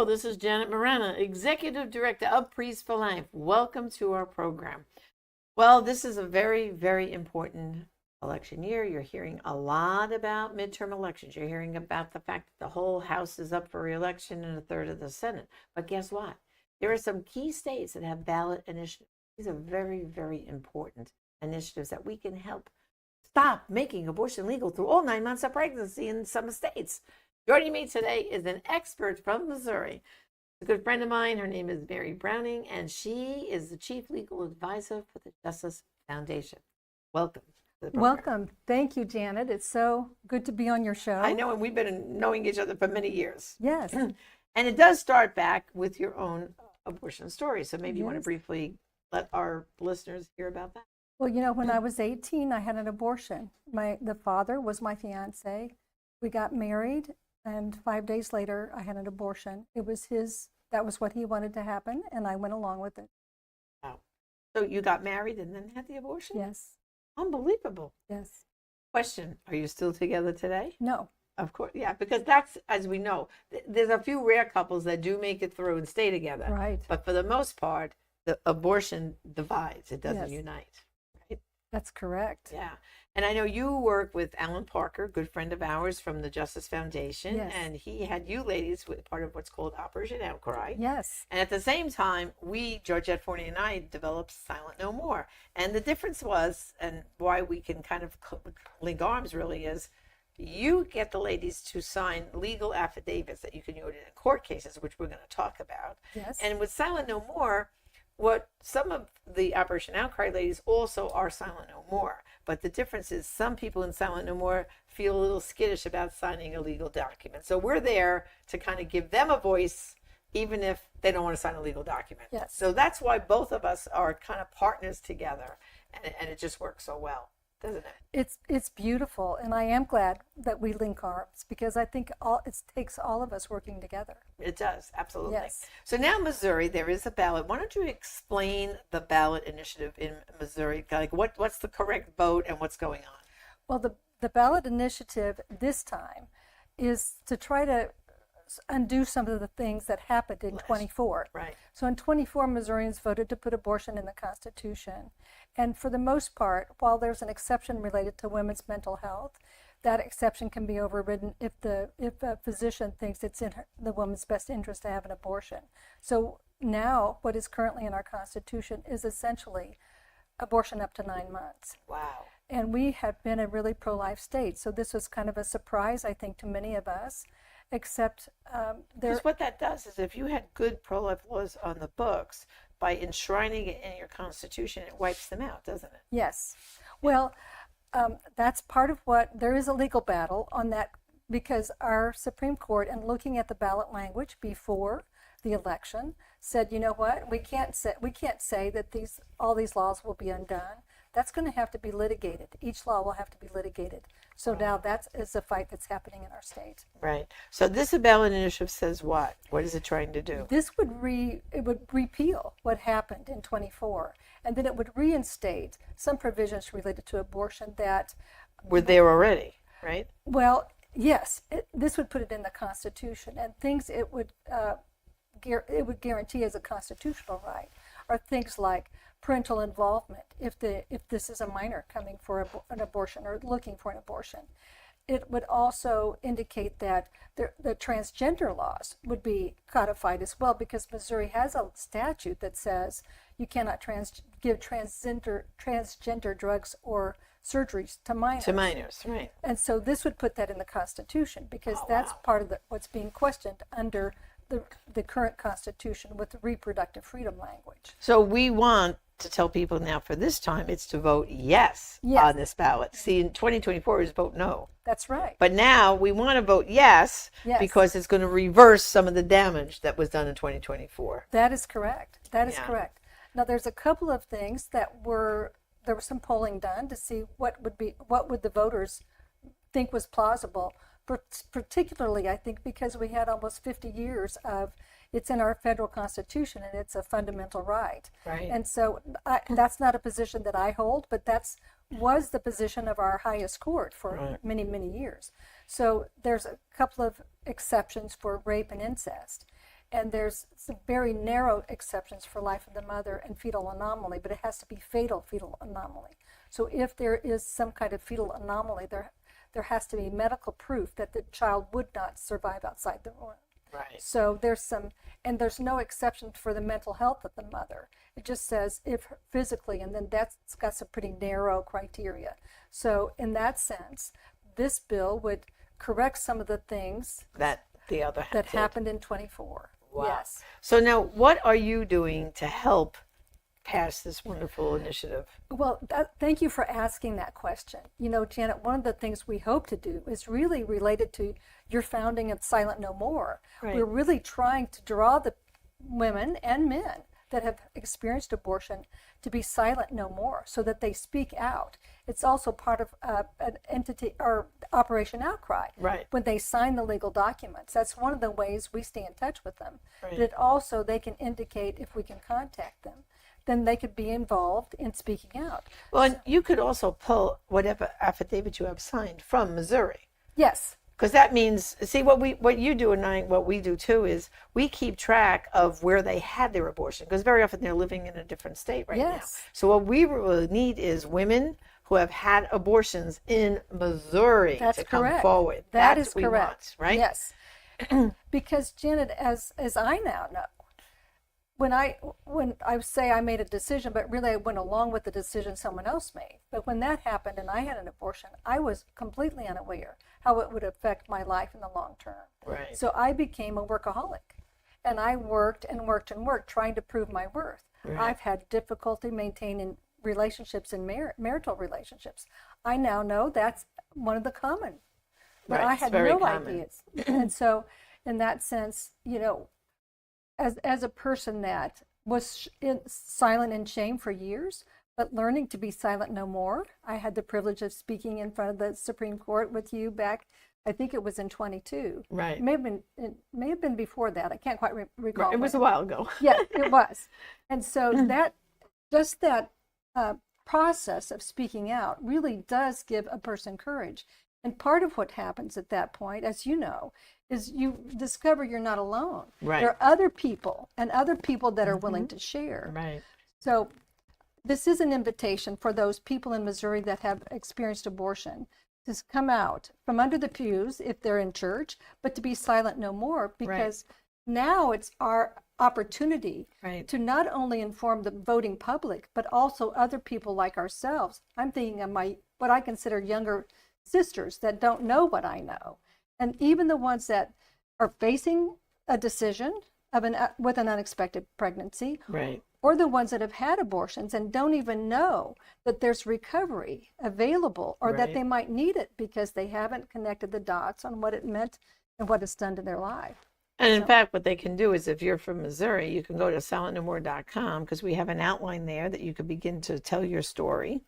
this is Janet Morana, Executive Director of Priests for Life. Welcome to our program. Well, this is a very, very important election year. You're hearing a lot about midterm elections. You're hearing about the fact that the whole House is up for re-election and a third of the Senate. But guess what? There are some key states that have ballot initiatives. These are very, very important initiatives that we can help stop making abortion legal through all 9 months of pregnancy in some states. Joining me today is an expert from Missouri, a good friend of mine. Her name is Mary Browning, and she is the Chief Legal Advisor for the Justice Foundation. Welcome to the program. Welcome. Thank you, Janet. It's so good to be on your show. I know, and we've been knowing each other for many years. Yes. And it does start back with your own abortion story. So maybe you want to briefly let our listeners hear about that. Well, when I was 18, I had an abortion. The father was my fiance. We got married, and 5 days later, I had an abortion. That was what he wanted to happen, and I went along with it. Wow. So you got married and then had the abortion? Yes. Unbelievable. Yes. Question, are you still together today? No. Of course, yeah, because that's, as we know, there's a few rare couples that do make it through and stay together. Right. But for the most part, the abortion divides. It doesn't Yes. unite. Right? That's correct. Yeah. And I know you work with Alan Parker, good friend of ours from the Justice Foundation. Yes. And he had you ladies with part of what's called Operation Outcry. Yes. And at the same time, Georgette Forney and I, developed Silent No More. And the difference was, and why we can kind of link arms really, is you get the ladies to sign legal affidavits that you can use in court cases, which we're going to talk about. Yes. And with Silent No More, what some of the Operation Outcry ladies also are Silent No More. But the difference is some people in Silent No More feel a little skittish about signing a legal document. So we're there to kind of give them a voice, even if they don't want to sign a legal document. Yes. So that's why both of us are kind of partners together. And it just works so well, doesn't it? It's beautiful, and I am glad that we link arms, because I think it takes all of us working together. It does, absolutely. Yes. So now Missouri, there is a ballot. Why don't you explain the ballot initiative in Missouri? Like what's the correct vote and what's going on? Well, the ballot initiative this time is to try to undo some of the things that happened in 24. Right. So in 24, Missourians voted to put abortion in the Constitution. And for the most part, while there's an exception related to women's mental health, that exception can be overridden if a physician thinks it's in the woman's best interest to have an abortion. So now what is currently in our Constitution is essentially abortion up to 9 months. Wow. And we have been a really pro-life state. So this was kind of a surprise, I think, to many of us. Except because what that does is, if you had good pro-life laws on the books, by enshrining it in your Constitution, it wipes them out, doesn't it? Yes. Well, that's part of there is a legal battle on that, because our Supreme Court, in looking at the ballot language before the election, said, you know what, we can't say that all these laws will be undone. That's going to have to be litigated. Each law will have to be litigated. So now that is a fight that's happening in our state. Right. So this ballot initiative says what? What is it trying to do? This would repeal what happened in 24, and then it would reinstate some provisions related to abortion that were there already, right? Well, yes. This would put it in the Constitution, and things it would guarantee as a constitutional right are things like parental involvement if this is a minor coming for an abortion or looking for an abortion. It would also indicate that the transgender laws would be codified as well, because Missouri has a statute that says you cannot give transgender drugs or surgeries to minors. To minors, right. And so this would put that in the Constitution, because that's part of what's being questioned under the current Constitution with the reproductive freedom language. So we want to tell people now, for this time, it's to vote yes on this ballot. See, in 2024 is vote no. That's right. But now we want to vote yes, because it's going to reverse some of the damage that was done in 2024. That is correct. That is correct. Now, there's a couple of things there was some polling done to see what would the voters think was plausible. Particularly, I think, because we had almost 50 years of it's in our federal Constitution and it's a fundamental right. Right. And so that's not a position that I hold, but was the position of our highest court for many, many years. So there's a couple of exceptions for rape and incest. And there's some very narrow exceptions for life of the mother and fetal anomaly, but it has to be fatal fetal anomaly. So if there is some kind of fetal anomaly, there has to be medical proof that the child would not survive outside the womb. Right. So there's no exception for the mental health of the mother. It just says if physically, and then that's got some pretty narrow criteria. So in that sense, this bill would correct some of the things That the other that did. happened in 24. Wow. Yes. So now, what are you doing to help pass this wonderful initiative? Well, thank you for asking that question. You know, Janet, one of the things we hope to do is really related to your founding of Silent No More. Right. We're really trying to draw the women and men that have experienced abortion to be silent no more so that they speak out. It's also part of an entity or Operation Outcry. Right. When they sign the legal documents, that's one of the ways we stay in touch with them. Right. But it also, they can indicate if we can contact them, then they could be involved in speaking out. Well, and you could also pull whatever affidavit you have signed from Missouri. Yes. Because that means, see, what you do and what we do too is we keep track of where they had their abortion, because very often they're living in a different state right now. Yes. So what we really need is women who have had abortions in Missouri That's to come correct. forward. That That's is what we correct. want, right? Yes. Because Janet, as I now know, when I say I made a decision, but really I went along with the decision someone else made. But when that happened and I had an abortion, I was completely unaware how it would affect my life in the long term. Right. So I became a workaholic, and I worked and worked and worked trying to prove my worth. Right. I've had difficulty maintaining relationships and marital relationships. I now know that's one of the common, but Right, I it's had very no common. ideas. And so in that sense, you know, as a person that was silent in shame for years, but learning to be silent no more. I had the privilege of speaking in front of the Supreme Court with you back, I think it was in 22. Right. It may have been before that. I can't quite recall. It was a when. while ago. Yeah, it was. And so that process of speaking out really does give a person courage. And part of what happens at that point, as you know, is you discover you're not alone. Right. There are other people and other people that are willing to share. Right. So this is an invitation for those people in Missouri that have experienced abortion to come out from under the pews if they're in church, but to be silent no more, because now it's our opportunity Right. to not only inform the voting public, but also other people like ourselves. I'm thinking of what I consider younger sisters that don't know what I know. And even the ones that are facing a decision with an unexpected pregnancy, Right. or the ones that have had abortions and don't even know that there's recovery available, or that Right. they might need it because they haven't connected the dots on what it meant and what it's done to their life. And in fact, what they can do is if you're from Missouri, you can go to silentnomore.com, because we have an outline there that you could begin to tell your story,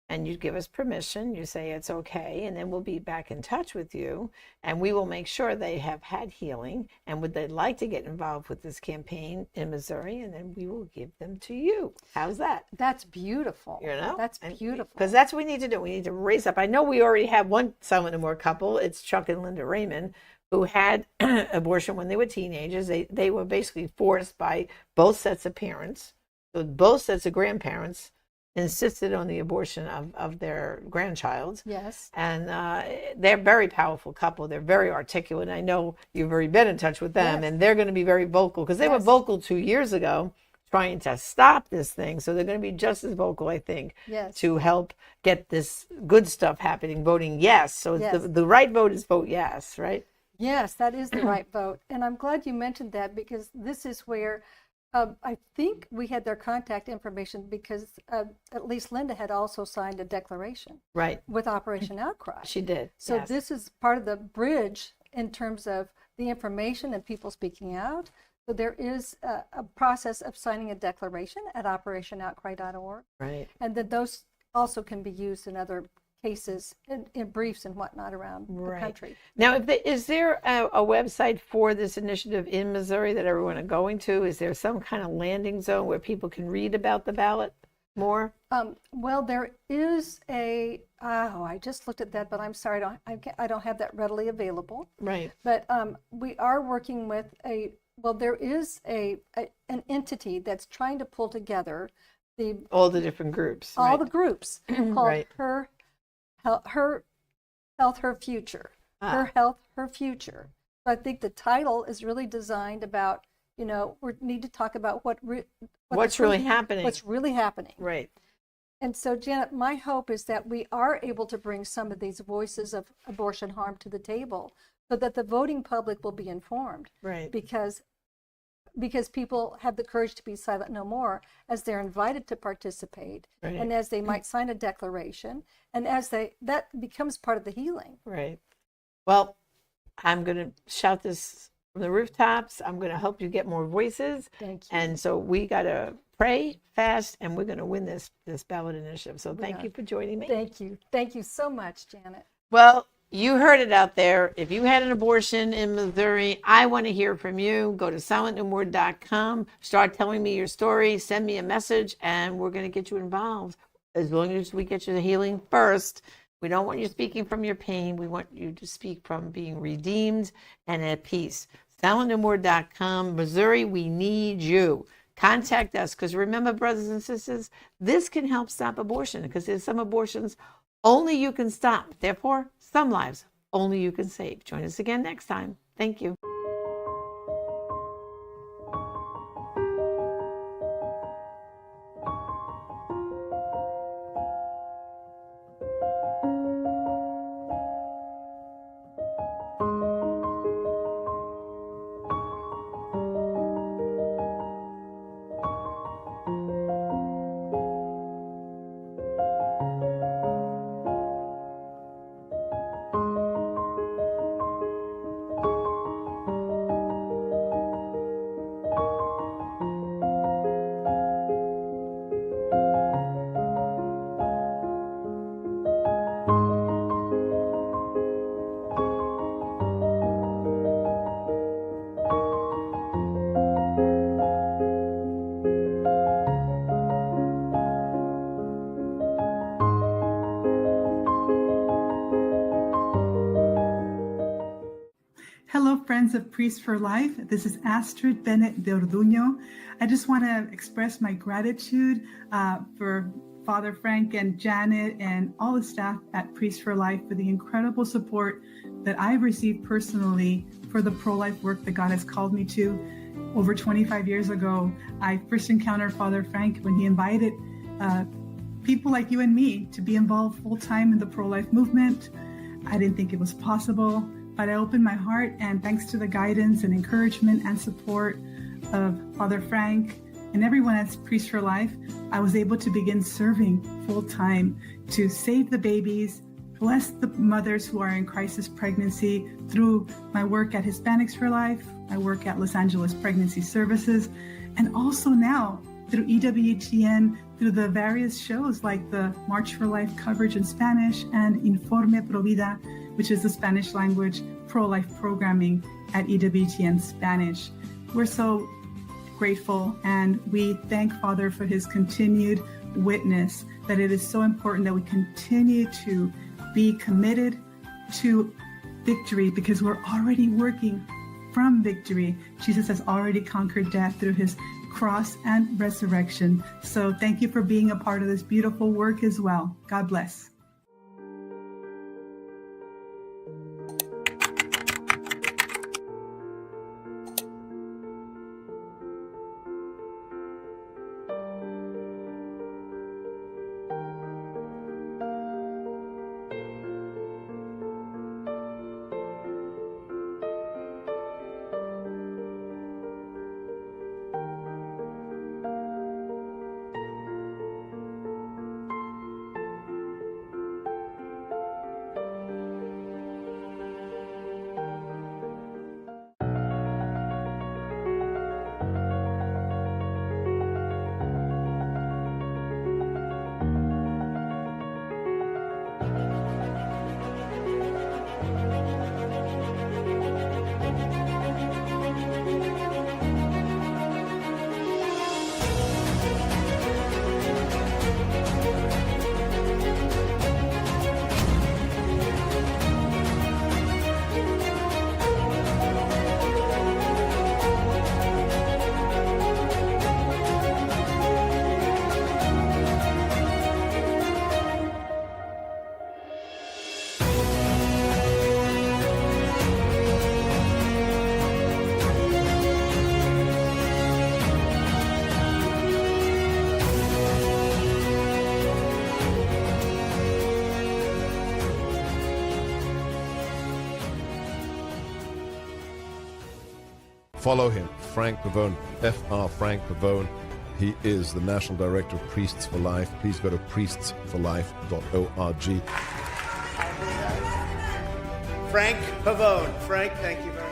and you give us permission. You say it's okay, and then we'll be back in touch with you, and we will make sure they have had healing, and would they like to get involved with this campaign in Missouri, and then we will give them to you. How's that? That's beautiful. You know, That's beautiful. Because that's what we need to do. We need to raise up. I know we already have one Silent No More couple. It's Chuck and Linda Raymond, who had abortion when they were teenagers. They were basically forced by both sets of parents. So both sets of grandparents insisted on the abortion of their grandchild. Yes. And they're a very powerful couple. They're very articulate. I know you've already been in touch with them, Yes. and they're going to be very vocal, because they were Yes. vocal 2 years ago trying to stop this thing. So they're going to be just as vocal, I think, Yes. to help get this good stuff happening, voting yes. So Yes. the right vote is vote yes, right? Yes, that is the right vote. And I'm glad you mentioned that, because this is where I think we had their contact information, because at least Linda had also signed a declaration Right. with Operation Outcry. She did. So yes. this is part of the bridge in terms of the information and people speaking out. So there is a process of signing a declaration at operationoutcry.org. Right. And then those also can be used in other cases, in briefs and whatnot around Right. the country. Now, is there a website for this initiative in Missouri that everyone are going to? Is there some kind of landing zone where people can read about the ballot more? Well, there is I just looked at that, but I'm sorry, I don't have that readily available. Right. But we are working with Well, there is an entity that's trying to pull together All the different groups, all right? the groups called Right. Her Health, Her Future. Ah. Her Health, Her Future. So I think the title is really designed about, we need to talk about What's really happening. What's really happening. Right. And so, Janet, my hope is that we are able to bring some of these voices of abortion harm to the table so that the voting public will be informed. Right. Because people have the courage to be silent no more as they're invited to participate, Right. and as they might sign a declaration, and as that becomes part of the healing. Right. Well, I'm going to shout this from the rooftops. I'm going to help you get more voices. Thank you. And so we got to pray, fast, and we're going to win this ballot initiative. So thank you for joining me. Thank you. Thank you so much, Janet. Well, you heard it out there. If you had an abortion in Missouri, I want to hear from you. Go to silentnomore.com. Start telling me your story. Send me a message, and we're going to get you involved. As long as we get you the healing first. We don't want you speaking from your pain. We want you to speak from being redeemed and at peace. silentnomore.com. Missouri, we need you. Contact us, because remember, brothers and sisters, this can help stop abortion, because there's some abortions only you can stop. Therefore, some lives only you can save. Join us again next time. Thank you. Hello, friends of Priests for Life. This is Astrid Bennett de Orduño. I just want to express my gratitude for Father Frank and Janet and all the staff at Priests for Life for the incredible support that I've received personally for the pro-life work that God has called me to. Over 25 years ago, I first encountered Father Frank when he invited people like you and me to be involved full-time in the pro-life movement. I didn't think it was possible, but I opened my heart, and thanks to the guidance and encouragement and support of Father Frank and everyone at Priests for Life, I was able to begin serving full-time to save the babies, bless the mothers who are in crisis pregnancy through my work at Hispanics for Life, my work at Los Angeles Pregnancy Services, and also now through EWTN, through the various shows like the March for Life coverage in Spanish and Informe Pro Vida, which is the Spanish language pro-life programming at EWTN Spanish. We're so grateful, and we thank Father for his continued witness that it is so important that we continue to be committed to victory, because we're already working from victory. Jesus has already conquered death through his cross and resurrection. So thank you for being a part of this beautiful work as well. God bless. Follow him, Frank Pavone, Fr. Frank Pavone. He is the National Director of Priests for Life. Please go to priestsforlife.org. Frank Pavone. Frank, thank you very much.